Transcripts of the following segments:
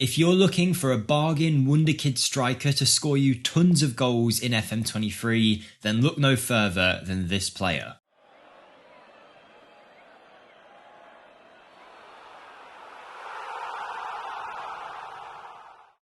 If you're looking for a bargain Wonderkid striker to score you tons of goals in FM23, then look no further than this player.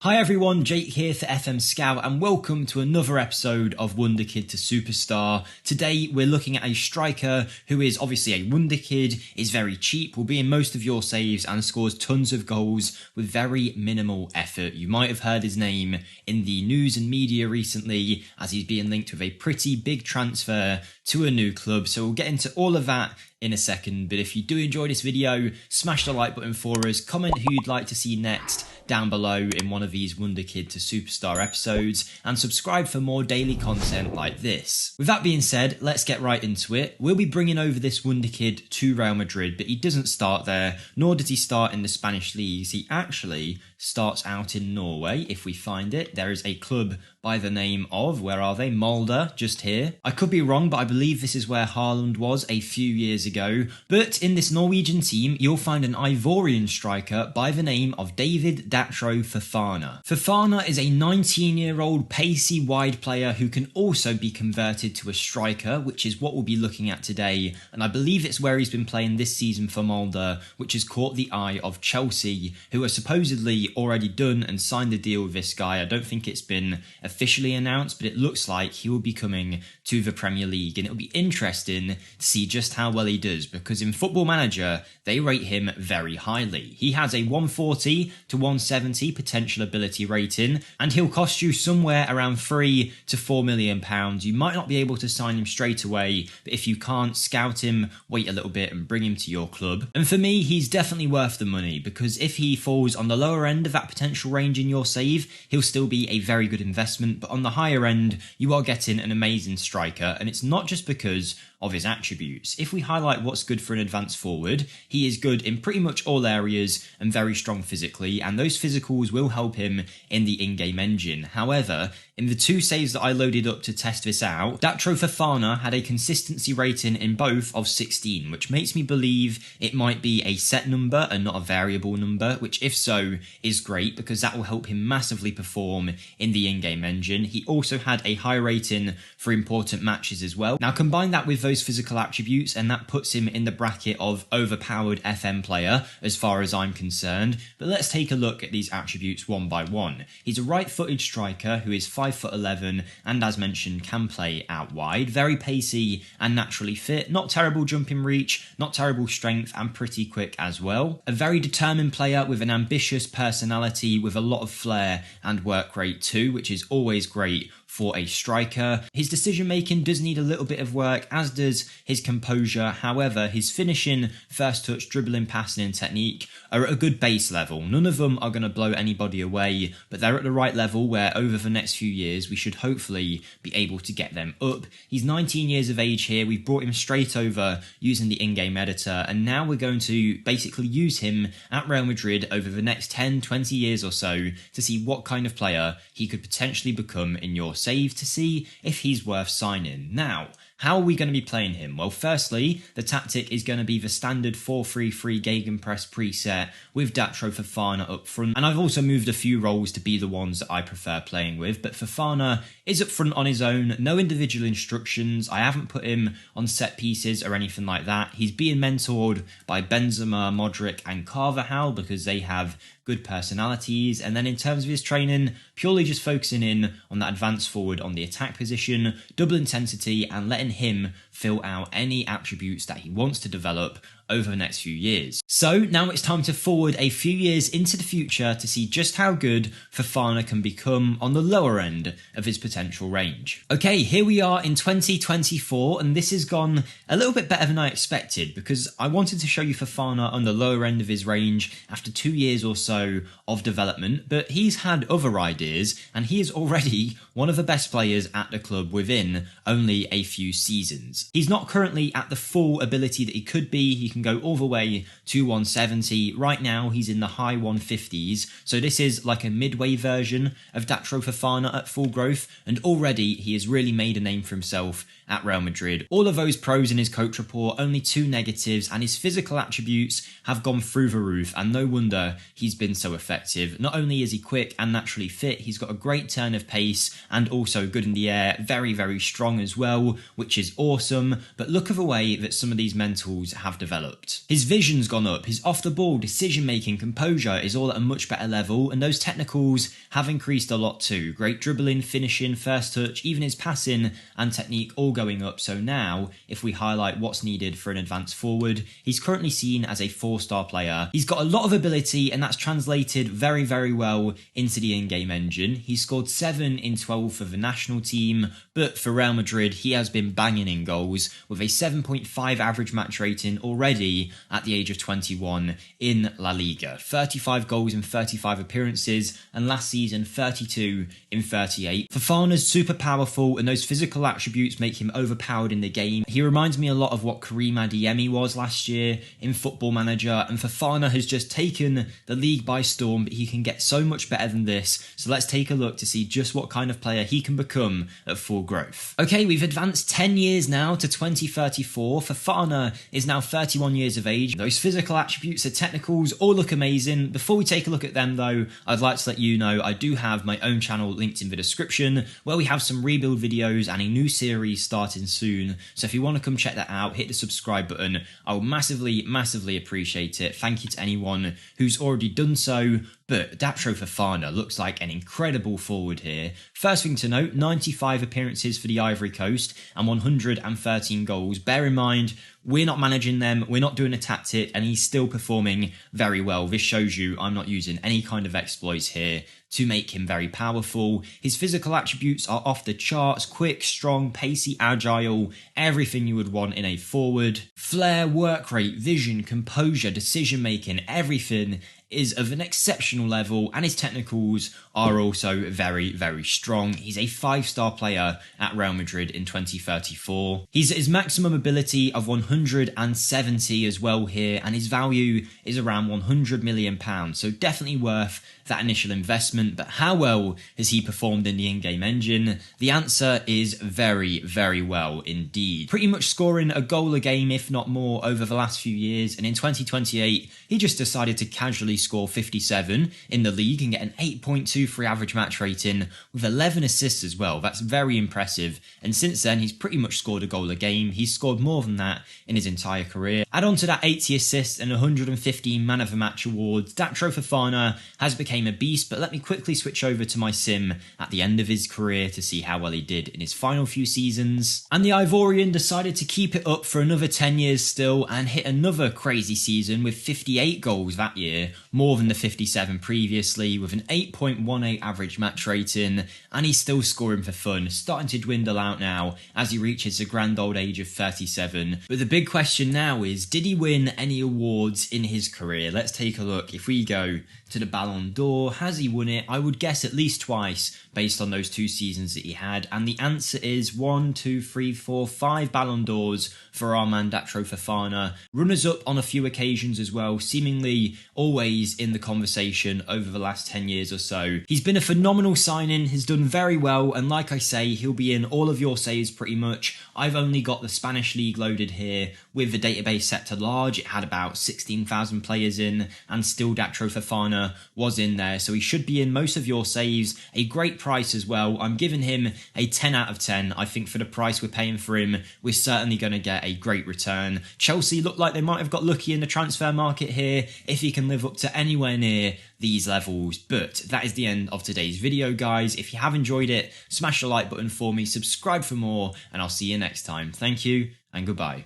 Hi everyone, Jake here for FMSCOUT and welcome to another episode of Wonderkid to Superstar. Today we're looking at a striker who is obviously a Wonderkid, is very cheap, will be in most of your saves and scores tons of goals with very minimal effort. You might have heard his name in the news and media recently as he's being linked with a pretty big transfer to a new club, so we'll get into all of that in a second. But if you do enjoy this video, smash the like button for us, comment who you'd like to see next down below in one of these Wonderkid to Superstar episodes, and subscribe for more daily content like this. With that being said, let's get right into it. We'll be bringing over this Wonderkid to Real Madrid, but he doesn't start there, nor does he start in the Spanish leagues. He actually starts out in Norway, if we find it. There is a club by the name of, where are they? Molde, just here. I could be wrong, but I believe this is where Haaland was a few years ago. But in this Norwegian team, you'll find an Ivorian striker by the name of David Fofana. Fofana is a 19-year-old pacey wide player who can also be converted to a striker, which is what we'll be looking at today. And I believe it's where he's been playing this season for Molde, which has caught the eye of Chelsea, who are supposedly already done and signed a deal with this guy. I don't think it's been officially announced, but it looks like he will be coming to the Premier League, and it'll be interesting to see just how well he does, because in Football Manager they rate him very highly. He has a 140 to 170 potential ability rating, and he'll cost you somewhere around £3 to £4 million. You might not be able to sign him straight away, but if you can't, scout him, wait a little bit and bring him to your club. And for me, he's definitely worth the money, because if he falls on the lower end of that potential range in your save, he'll still be a very good investment, but on the higher end, you are getting an amazing striker, and it's not just because of his attributes. If we highlight what's good for an advanced forward, he is good in pretty much all areas and very strong physically, and those physicals will help him in the in-game engine. However, in the two saves that I loaded up to test this out, Fofana had a consistency rating in both of 16, which makes me believe it might be a set number and not a variable number, which if so is great because that will help him massively perform in the in-game engine. He also had a high rating for important matches as well. Now combine that with those physical attributes and that puts him in the bracket of overpowered FM player as far as I'm concerned. But let's take a look at these attributes one by one. He's a right-footed striker who is 5'11" and as mentioned can play out wide, very pacey and naturally fit, not terrible jumping reach, not terrible strength and pretty quick as well. A very determined player with an ambitious personality with a lot of flair and work rate too, which is always great for a striker. His decision making does need a little bit of work, as does his composure. However, his finishing, first touch, dribbling, passing and technique are at a good base level. None of them are going to blow anybody away, but they're at the right level where over the next few years we should hopefully be able to get them up. He's 19 years of age here. We've brought him straight over using the in-game editor, and now we're going to basically use him at Real Madrid over the next 10-20 years or so to see what kind of player he could potentially become in your save, to see if he's worth signing. Now, how are we going to be playing him? Well, firstly, the tactic is going to be the standard 4-3-3 gegenpress preset with Fofana up front, and I've also moved a few roles to be the ones that I prefer playing with, but Fofana is up front on his own, no individual instructions. I haven't put him on set pieces or anything like that. He's being mentored by Benzema, Modric and Carvajal because they have good personalities, and then in terms of his training, purely just focusing in on that advanced forward on the attack position, double intensity and letting him fill out any attributes that he wants to develop over the next few years. So now it's time to forward a few years into the future to see just how good Fofana can become on the lower end of his potential range. Okay, here we are in 2024, and this has gone a little bit better than I expected because I wanted to show you Fofana on the lower end of his range after 2 years or so of development, but he's had other ideas and he is already one of the best players at the club within only a few seasons. He's not currently at the full ability that he could be. He can can go all the way to 170. Right now, he's in the high 150s. So this is like a midway version of Datro Fofana at full growth. And already he has really made a name for himself at Real Madrid. All of those pros in his coach report, only 2 negatives, and his physical attributes have gone through the roof, and no wonder he's been so effective. Not only is he quick and naturally fit, he's got a great turn of pace and also good in the air, very, very strong as well, which is awesome. But look at the way that some of these mentals have developed. His vision's gone up, his off-the-ball decision-making, composure is all at a much better level, and those technicals have increased a lot too. Great dribbling, finishing, first touch, even his passing and technique all going up. So now, if we highlight what's needed for an advanced forward, he's currently seen as a 4-star player. He's got a lot of ability, and that's translated very, very well into the in-game engine. He's scored 7 in 12 for the national team, but for Real Madrid, he has been banging in goals with a 7.5 average match rating already at the age of 21 in La Liga. 35 goals in 35 appearances, and last season 32 in 38. Fofana's super powerful, and those physical attributes make him overpowered in the game. He reminds me a lot of what Karim Adeyemi was last year in Football Manager, and Fofana has just taken the league by storm, but he can get so much better than this. So let's take a look to see just what kind of player he can become at full growth. Okay, we've advanced 10 years now to 2034. Fofana is now 31 years of age. Those physical attributes, the technicals, all look amazing. Before we take a look at them though, I'd like to let you know I do have my own channel linked in the description, where we have some rebuild videos and a new series starting soon. So if you want to come check that out, hit the subscribe button. I will massively, massively appreciate it. Thank you to anyone who's already done so. But Datro Fofana looks like an incredible forward here. First thing to note, 95 appearances for the Ivory Coast and 113 goals. Bear in mind, we're not managing them, we're not doing a tactic, and he's still performing very well. This shows you I'm not using any kind of exploits here to make him very powerful. His physical attributes are off the charts: quick, strong, pacey, agile, everything you would want in a forward. Flair, work rate, vision, composure, decision making, everything is of an exceptional level, and his technicals are also very, very strong. He's a 5-star player at Real Madrid in 2034. He's at his maximum ability of 170 as well here, and his value is around £100 million, so definitely worth that initial investment. But how well has he performed in the in-game engine? The answer is very, very well indeed. Pretty much scoring a goal a game, if not more, over the last few years, and in 2028 he just decided to casually score 57 in the league and get an 8.23 average match rating with 11 assists as well. That's very impressive, and since then he's pretty much scored a goal a game. He's scored more than that in his entire career. Add on to that 80 assists and 115 man of the match awards, Datro Fofana has become a beast. But let me quickly switch over to my sim at the end of his career to see how well he did in his final few seasons. And the Ivorian decided to keep it up for another 10 years still and hit another crazy season with 58 goals that year, more than the 57 previously, with an 8.18 average match rating, and he's still scoring for fun, starting to dwindle out now as he reaches the grand old age of 37. But the big question now is, did he win any awards in his career? Let's take a look. If we go to the Ballon d'Or, has he won it? I would guess at least twice based on those 2 seasons that he had, and the answer is 1, 2, 3, 4, 5 Ballon d'Ors for our man Datro Fofana. Runners up on a few occasions as well, seemingly always in the conversation over the last 10 years or so. He's been a phenomenal signing, has done very well, and like I say, he'll be in all of your saves pretty much. I've only got the Spanish league loaded here with the database set to large. It had about 16,000 players in, and still Datro Fofana was in there, so he should be in most of your saves. A great price as well. I'm giving him a 10 out of 10. I think for the price we're paying for him, we're certainly going to get a great return. Chelsea look like they might have got lucky in the transfer market here if he can live up to anywhere near these levels. But that is the end of today's video, guys. If you have enjoyed it, smash the like button for me, subscribe for more, and I'll see you next time. Thank you and goodbye.